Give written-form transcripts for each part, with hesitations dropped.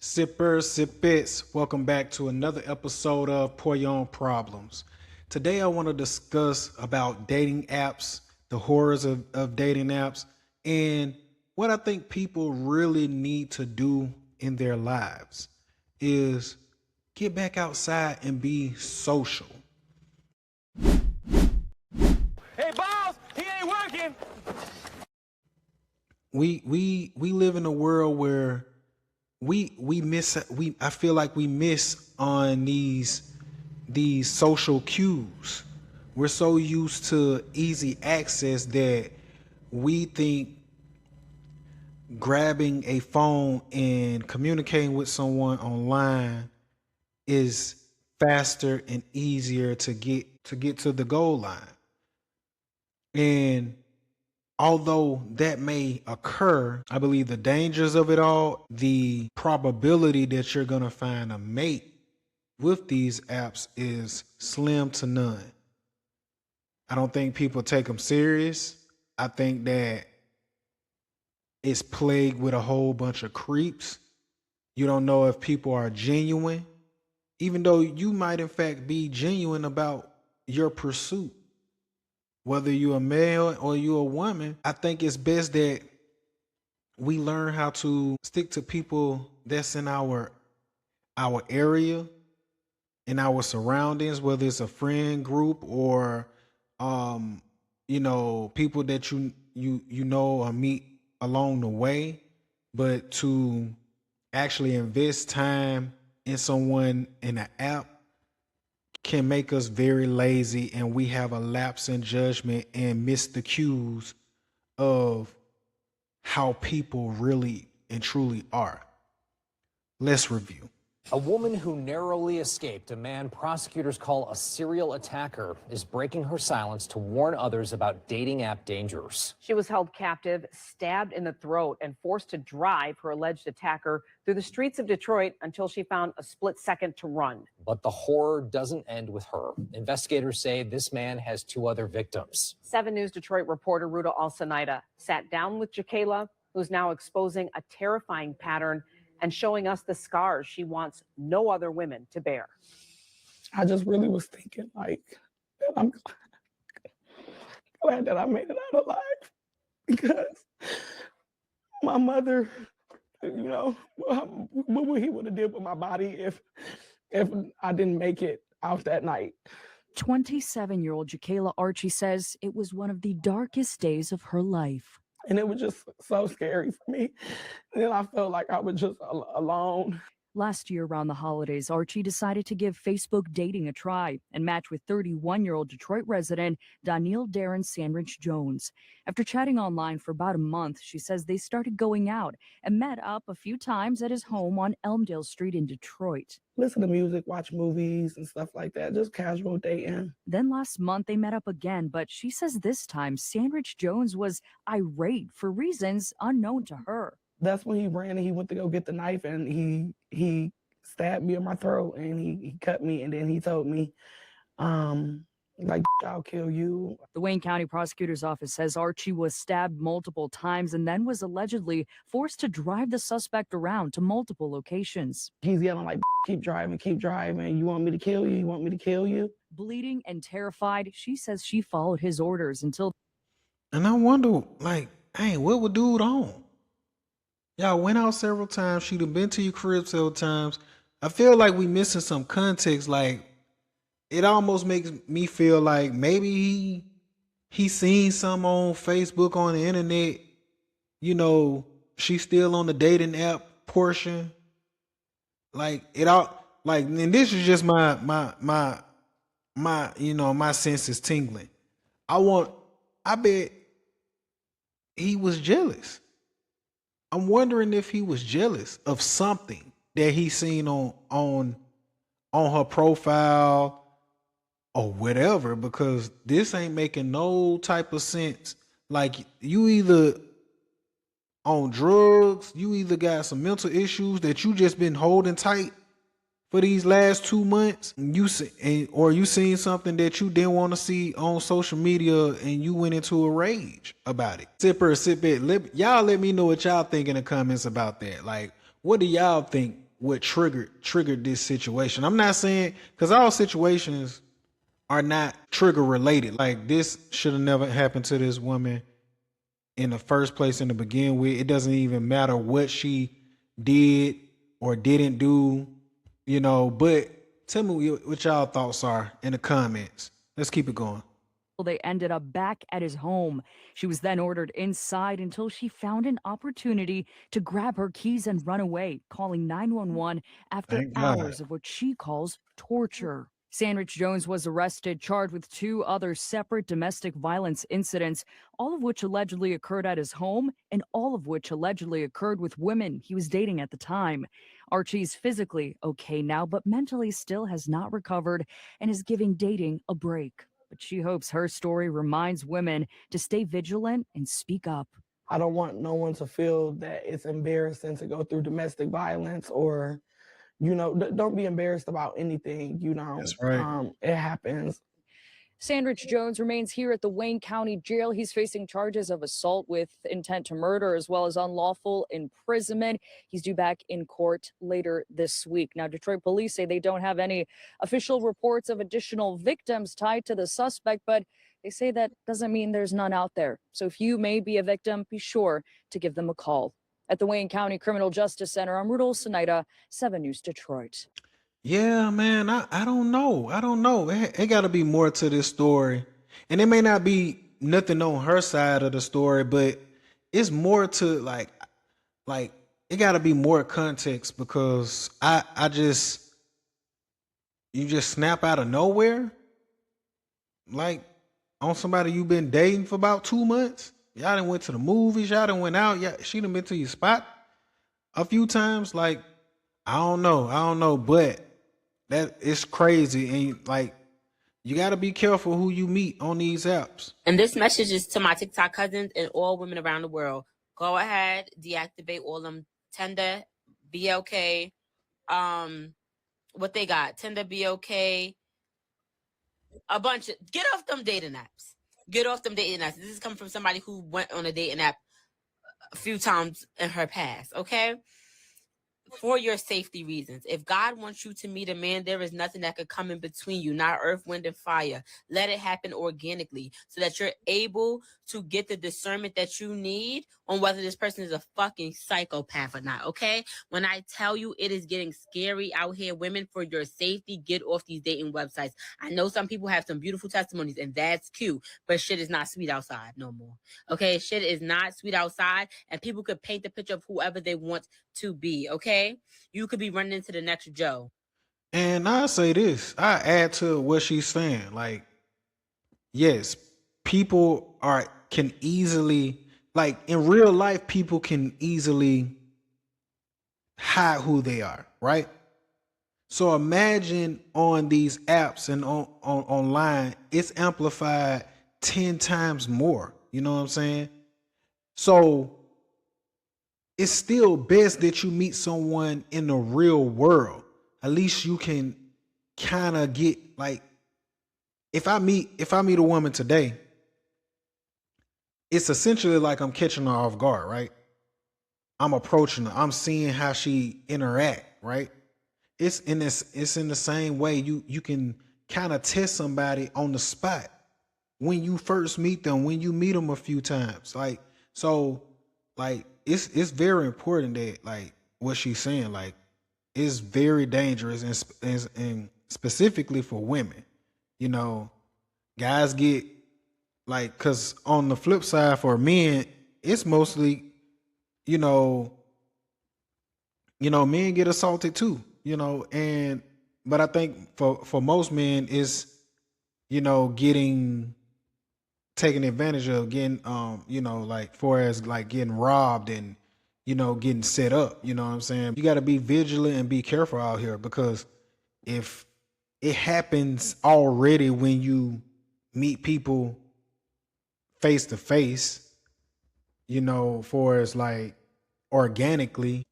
Sippers, sippets, welcome back to another episode of Pour Your Own Problems. Today I want to discuss about dating apps, the horrors of dating apps, and what I think people really need to do in their lives is get back outside and be social. Hey, boss, he ain't working. We live in a world where I feel like we miss on these social cues. We're so used to easy access that we think grabbing a phone and communicating with someone online is faster and easier to get to the goal line. And although that may occur, I believe the dangers of it all, the probability that you're going to find a mate with these apps is slim to none. I don't think people take them serious. I think that it's plagued with a whole bunch of creeps. You don't know if people are genuine, even though you might in fact be genuine about your pursuit. Whether you're a male or you're a woman, I think it's best that we learn how to stick to people that's in our area, in our surroundings, whether it's a friend group or people that you know or meet along the way, but to actually invest time in someone in an app can make us very lazy, and we have a lapse in judgment and miss the cues of how people really and truly are. Let's review. A woman who narrowly escaped a man prosecutors call a serial attacker is breaking her silence to warn others about dating app dangers. She was held captive, stabbed in the throat, and forced to drive her alleged attacker through the streets of Detroit until she found a split second to run. But the horror doesn't end with her. Investigators say this man has two other victims. 7 News Detroit reporter Ruta Alcenaida sat down with Jakayla, who's now exposing a terrifying pattern and showing us the scars she wants no other women to bear. I just really was thinking, like, that I'm glad that I made it out alive, because my mother, what he would have did with my body if I didn't make it out that night. 27-year-old Jakayla Archie says it was one of the darkest days of her life. And it was just so scary for me. And then I felt like I was just alone. Last year around the holidays, Archie decided to give Facebook dating a try and match with 31-year-old Detroit resident Danielle Darren Sandridge Jones. After chatting online for about a month, she says they started going out and met up a few times at his home on Elmdale Street in Detroit. Listen to music, watch movies and stuff like that, just casual dating. Then last month they met up again, but she says this time Sandridge Jones was irate for reasons unknown to her. That's when he ran and he went to go get the knife, and he stabbed me in my throat, and he cut me, and then he told me, I'll kill you. The Wayne County Prosecutor's Office says Archie was stabbed multiple times and then was allegedly forced to drive the suspect around to multiple locations. He's yelling like, keep driving, you want me to kill you, you want me to kill you? Bleeding and terrified, she says she followed his orders until... And I wonder, what would dude on? Y'all went out several times. She'd have been to your crib several times. I feel like we missing some context. Like, it almost makes me feel like maybe he seen some on Facebook, on the internet. She's still on the dating app portion. And this is just my senses tingling. I bet he was jealous. I'm wondering if he was jealous of something that he seen on her profile or whatever, because this ain't making no type of sense. Like, you either on drugs, you either got some mental issues that you just been holding tight for these last 2 months, or you seen something that you didn't want to see on social media and you went into a rage about it. Sip it. Y'all let me know what y'all think in the comments about that. Like, what do y'all think what triggered this situation. I'm not saying, because all situations are not trigger related. Like, this should have never happened to this woman in the first place, in the begin with. It doesn't even matter what she did or didn't do, but tell me what y'all thoughts are in the comments. Let's keep it going. They ended up back at his home. She was then ordered inside until she found an opportunity to grab her keys and run away, calling 911 after Thank God. hours of what she calls torture. Sandwich Jones was arrested, charged with 2 other separate domestic violence incidents, all of which allegedly occurred at his home and all of which allegedly occurred with women he was dating at the time. Archie's physically okay now, but mentally still has not recovered and is giving dating a break. But she hopes her story reminds women to stay vigilant and speak up. I don't want no one to feel that it's embarrassing to go through domestic violence, or, don't be embarrassed about anything, That's right. It happens. Sandwich Jones remains here at the Wayne County Jail. He's facing charges of assault with intent to murder as well as unlawful imprisonment. He's due back in court later this week. Now, Detroit police say they don't have any official reports of additional victims tied to the suspect, but they say that doesn't mean there's none out there. So if you may be a victim, be sure to give them a call. At the Wayne County Criminal Justice Center, I'm Rudolph Sinaida, 7 News Detroit. Yeah, man, I don't know. I don't know. It got to be more to this story. And it may not be nothing on her side of the story, but it's more to like it got to be more context, because you just snap out of nowhere, like, on somebody you've been dating for about 2 months. Y'all done went to the movies. Y'all done went out. Yeah, she done been to your spot a few times. Like, I don't know, but that is crazy. And like, you got to be careful who you meet on these apps. And this message is to my TikTok cousins and all women around the world. Go ahead, deactivate all them Tinder, BLK, what they got, Tinder, BLK, a bunch of, get off them dating apps. Get off them dating apps. This is coming from somebody who went on a dating app a few times in her past, okay? For your safety reasons. If God wants you to meet a man, there is nothing that could come in between you, not earth, wind, and fire. Let it happen organically so that you're able to get the discernment that you need on whether this person is a fucking psychopath or not, okay? When I tell you it is getting scary out here, women, for your safety, get off these dating websites. I know some people have some beautiful testimonies, and that's cute, but shit is not sweet outside no more, okay? Shit is not sweet outside, and people could paint the picture of whoever they want to be, okay? You could be running into the next Joe. And I say this, I add to what she's saying. Like, yes, people can easily, like, in real life, people can easily hide who they are, right? So imagine on these apps and on online, it's amplified 10 times more. You know what I'm saying? So it's still best that you meet someone in the real world. At least you can kind of get, like, if I meet a woman today, it's essentially like I'm catching her off guard, right? I'm approaching her. I'm seeing how she interact, right? It's in the same way you can kind of test somebody on the spot when you first meet them, when you meet them a few times. Like, so, like, it's very important that, like, what she's saying, like, it's very dangerous, and specifically for women. Guys get, like, because on the flip side for men, it's mostly, men get assaulted too, but I think for most men it's, getting taken advantage of, getting, like, for as like getting robbed and, getting set up. You know what I'm saying? You got to be vigilant and be careful out here, because if it happens already when you meet people face to face, for as like organically.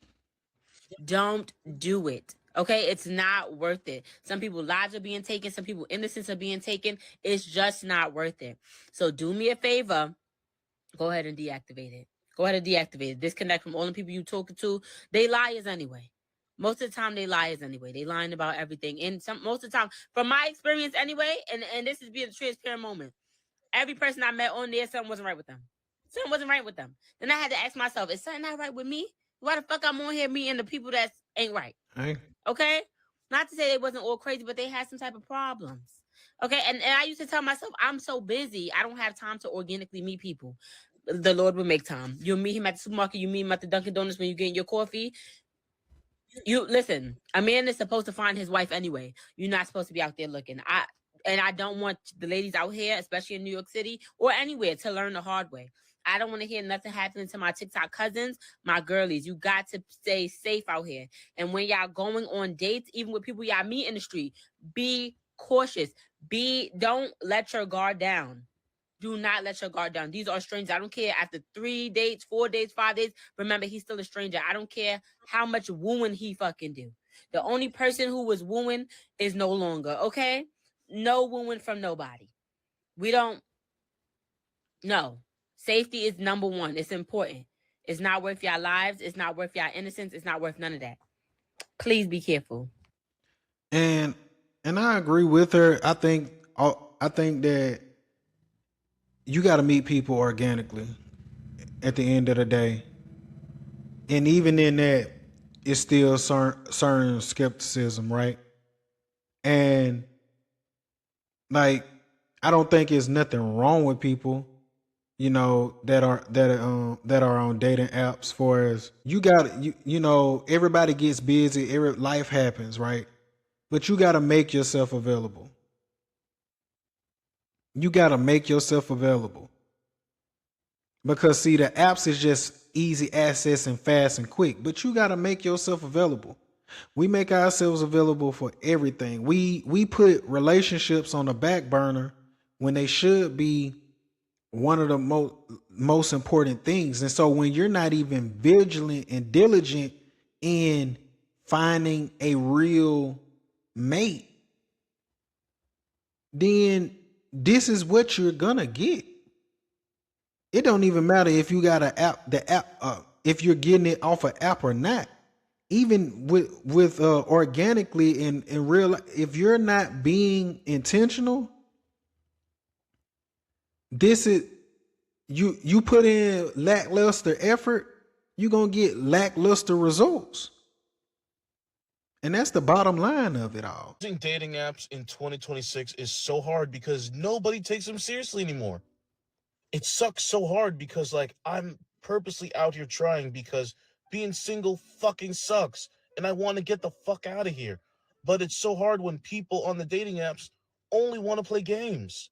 Don't do it. Okay, it's not worth it. Some people lives are being taken, some people innocence are being taken. It's just not worth it. So do me a favor, go ahead and deactivate it. Go ahead and deactivate it. Disconnect from all the people you talking to. They liars anyway. Most of the time they liars anyway. They lying about everything. And most of the time, from my experience anyway, and this is being a transparent moment, every person I met on there, something wasn't right with them. Something wasn't right with them. Then I had to ask myself, is something not right with me? Why the fuck I'm on here meeting the people that ain't right? Hey. Okay? Not to say they wasn't all crazy, but they had some type of problems. Okay, and I used to tell myself, I'm so busy, I don't have time to organically meet people. The Lord will make time. You'll meet him at the supermarket, you meet him at the Dunkin' Donuts when you're getting your coffee. You listen, a man is supposed to find his wife anyway. You're not supposed to be out there looking. I don't want the ladies out here, especially in New York City or anywhere, to learn the hard way. I don't want to hear nothing happening to my TikTok cousins, my girlies. You got to stay safe out here. And when y'all going on dates, even with people y'all meet in the street, be cautious. Don't let your guard down. Do not let your guard down. These are strangers. I don't care after 3 dates, 4 days, 5 days. Remember, he's still a stranger. I don't care how much wooing he fucking do. The only person who was wooing is no longer, okay? No wooing from nobody. We don't, no. Safety is number one. It's important. It's not worth your lives. It's not worth your innocence. It's not worth none of that. Please be careful. And I agree with her. I think that you got to meet people organically at the end of the day. And even in that, it's still certain skepticism, right? And like, I don't think there's nothing wrong with people, that are on dating apps. For as everybody gets busy, life happens, right? But you got to make yourself available. You got to make yourself available. Because see, the apps is just easy access and fast and quick, but you got to make yourself available. We make ourselves available for everything. We put relationships on the back burner when they should be one of the most important things. And so when you're not even vigilant and diligent in finding a real mate, then this is what you're gonna get. It don't even matter if you got if you're getting it off an app or not. Even with organically in real life, if you're not being intentional, this is you put in lackluster effort, you're gonna get lackluster results. And that's the bottom line of it all. Using dating apps in 2026 is so hard because nobody takes them seriously anymore. It sucks so hard because, like, I'm purposely out here trying because being single fucking sucks and I want to get the fuck out of here. But it's so hard when people on the dating apps only want to play games.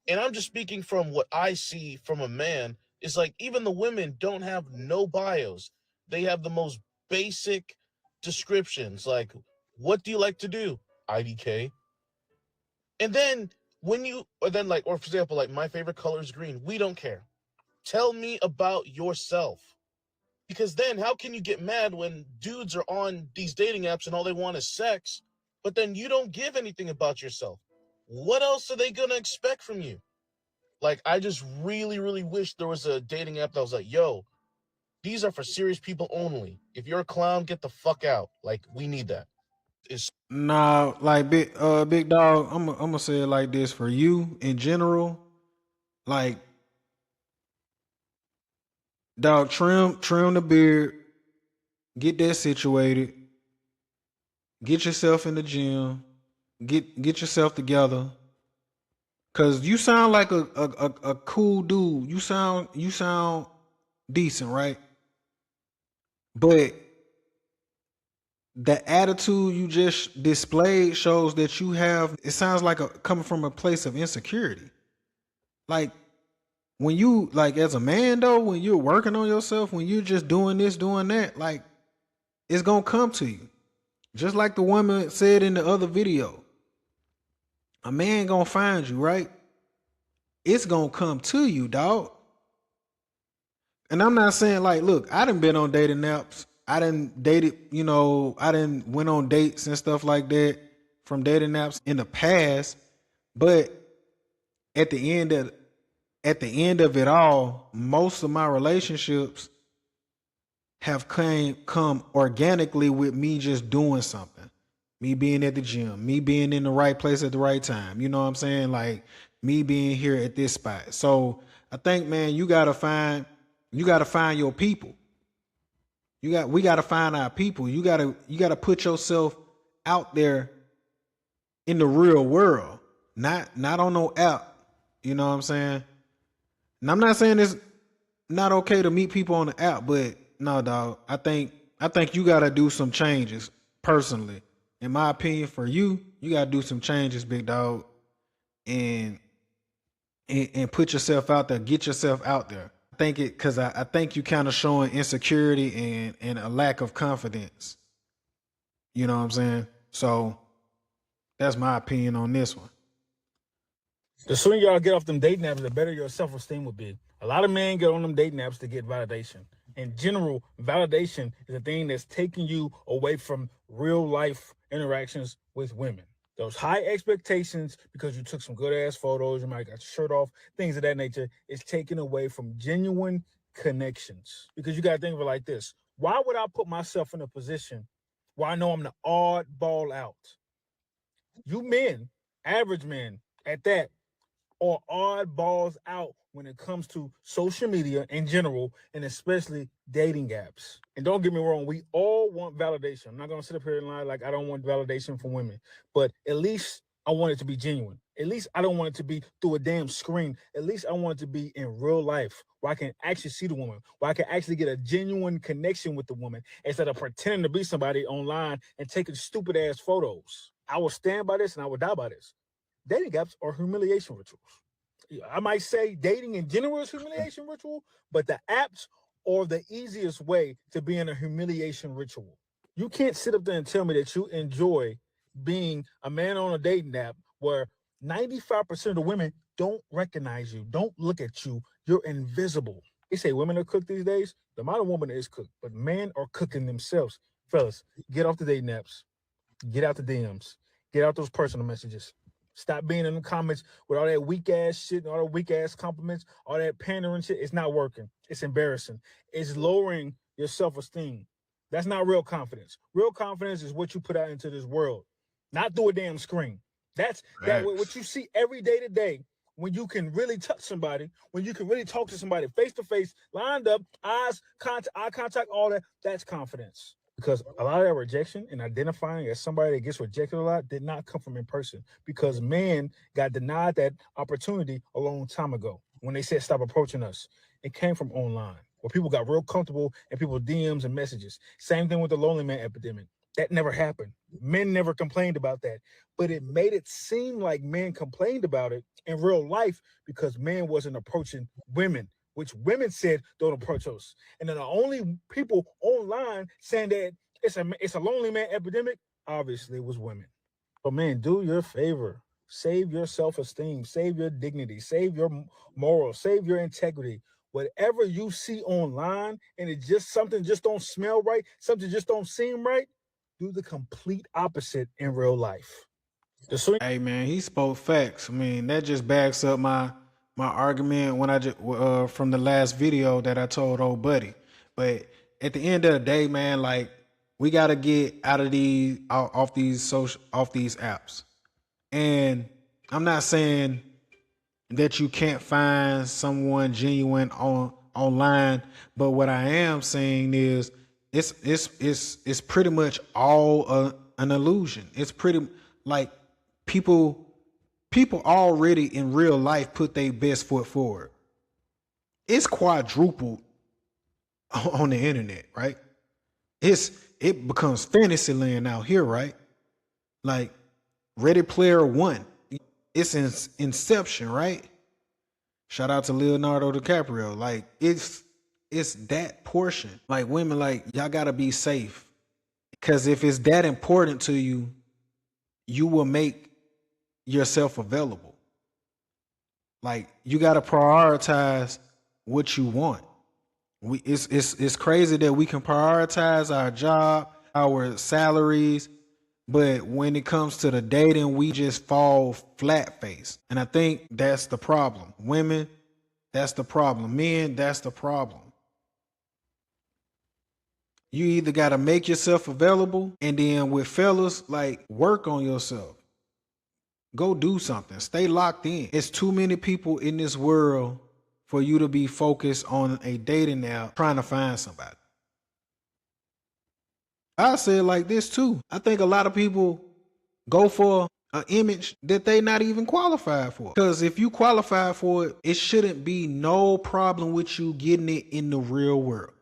And I'm just speaking from what I see from a man, is like even the women don't have no bios. They have the most basic descriptions, like, what do you like to do? IDK. And then or for example, like, my favorite color is green. We don't care. Tell me about yourself. Because then how can you get mad when dudes are on these dating apps and all they want is sex, but then you don't give anything about yourself? What else are they going to expect from you? Like, I just really, really wish there was a dating app that was like, yo, these are for serious people only. If you're a clown, get the fuck out. Like, we need that. Nah, like big dog, I'm gonna say it like this for you in general. Like, dog, trim the beard, get that situated, get yourself in the gym, get yourself together. Cause you sound like a cool dude. You sound decent, right? But the attitude you just displayed shows that it sounds like coming from a place of insecurity. Like, when you, like, as a man though, when you're working on yourself, when you're just doing this, doing that, like, it's gonna come to you. Just like the woman said in the other video, a man gonna find you, right? It's gonna come to you, dog. And I'm not saying, like, look, I done been on dating apps. I done dated, I done went on dates and stuff like that from dating apps in the past. But at the end of it all, most of my relationships have come organically with me just doing something. Me being at the gym, me being in the right place at the right time. You know what I'm saying? Like me being here at this spot. So I think, man, you gotta find your people. We gotta find our people. You gotta put yourself out there in the real world, not on no app. You know what I'm saying? And I'm not saying it's not okay to meet people on the app, but no, dog. I think you gotta do some changes personally. In my opinion, for you, you gotta do some changes, big dog, and put yourself out there, get yourself out there. I think it because I think you kind of showing insecurity and a lack of confidence. You know what I'm saying? So that's my opinion on this one. The sooner y'all get off them dating apps, the better your self-esteem will be. A lot of men get on them dating apps to get validation. In general, validation is a thing that's taking you away from real life interactions with women. Those high expectations because you took some good ass photos, you might got your shirt off, things of that nature, is taken away from genuine connections. Because you got to think of it like this. Why would I put myself in a position where I know I'm the oddball out? You men, average men at that, are oddballs out when it comes to social media in general, and especially dating apps. And don't get me wrong, we all want validation. I'm not going to sit up here and lie like I don't want validation from women, but at least I want it to be genuine. At least I don't want it to be through a damn screen. At least I want it to be in real life where I can actually see the woman, where I can actually get a genuine connection with the woman instead of pretending to be somebody online and taking stupid ass photos. I will stand by this and I will die by this. Dating apps are humiliation rituals. I might say dating in general is humiliation ritual, but the apps are the easiest way to be in a humiliation ritual. You can't sit up there and tell me that you enjoy being a man on a dating app where 95% of the women don't recognize you, don't look at you, you're invisible. They say women are cooked these days. The modern woman is cooked, but men are cooking themselves. Fellas, get off the dating apps, get out the DMs, get out those personal messages. Stop being in the comments with all that weak ass shit and all the weak ass compliments, all that pandering shit. It's not working. It's embarrassing. It's lowering your self-esteem. That's not real confidence. Real confidence is what you put out into this world, not through a damn screen. That's what you see every day to day when you can really touch somebody, when you can really talk to somebody face to face, lined up, eye contact, all that. That's confidence. Because a lot of that rejection and identifying as somebody that gets rejected a lot did not come from in person, because men got denied that opportunity a long time ago when they said stop approaching us. It came from online where people got real comfortable in people's DMs and messages. Same thing with the lonely man epidemic. That never happened. Men never complained about that, but it made it seem like men complained about it in real life because men wasn't approaching women, which women said don't approach us. And then the only people online saying that it's a lonely man epidemic, obviously, it was women. But man, do your favor. Save your self-esteem, save your dignity, save your morals, save your integrity. Whatever you see online and it just something just don't smell right, something just don't seem right, do the complete opposite in real life. Hey man, he spoke facts. I mean, that just backs up my argument when I just from the last video that I told old buddy. But at the end of the day, man, like we gotta get out of these off these apps. And I'm not saying that you can't find someone genuine online, but what I am saying is it's pretty much all an illusion. It's pretty like people already in real life put their best foot forward. It's quadrupled on the internet, right? It becomes fantasy land out here, right? Like Ready Player One. It's in Inception, right? Shout out to Leonardo DiCaprio. Like it's that portion. Like women, like y'all gotta be safe. Cause if it's that important to you, you will make yourself available. Like you gotta prioritize what you want. It's crazy that we can prioritize our job, our salaries, but when it comes to the dating, we just fall flat face. And I think that's the problem. Women, that's the problem. Men, that's the problem. You either got to make yourself available, and then with fellas, like, work on yourself. Go do something. Stay locked in. It's too many people in this world for you to be focused on a dating app trying to find somebody. I say it like this too. I think a lot of people go for an image that they not even qualified for. Because if you qualify for it, it shouldn't be no problem with you getting it in the real world.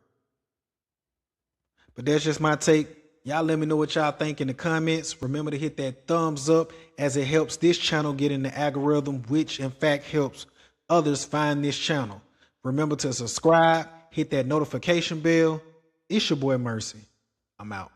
But that's just my take. Y'all let me know what y'all think in the comments. Remember to hit that thumbs up as it helps this channel get in the algorithm, which in fact helps others find this channel. Remember to subscribe, hit that notification bell. It's your boy Mercy. I'm out.